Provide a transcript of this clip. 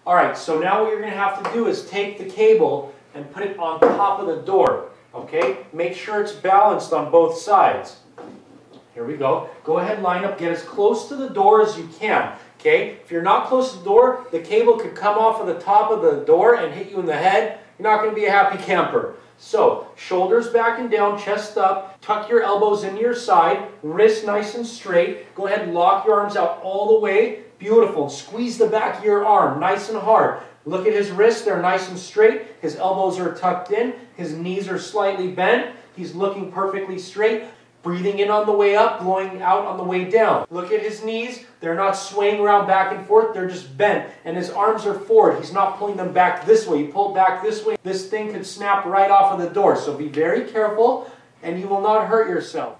All right, so now what you're going to have to do is take the cable and put it on top of the door, okay? Make sure it's balanced on both sides. Here we go. Go ahead, line up, get as close to the door as you can, okay? If you're not close to the door, the cable could come off of the top of the door and hit you in the head. You're not going to be a happy camper. So, shoulders back and down, chest up, tuck your elbows into your side, wrists nice and straight. Go ahead and lock your arms out all the way. Beautiful. Squeeze the back of your arm nice and hard. Look at his wrists, they're nice and straight. His elbows are tucked in. His knees are slightly bent. He's looking perfectly straight. Breathing in on the way up, blowing out on the way down. Look at his knees. They're not swaying around back and forth. They're just bent. And his arms are forward. He's not pulling them back this way. You pull back this way, this thing could snap right off of the door. So be very careful and you will not hurt yourself.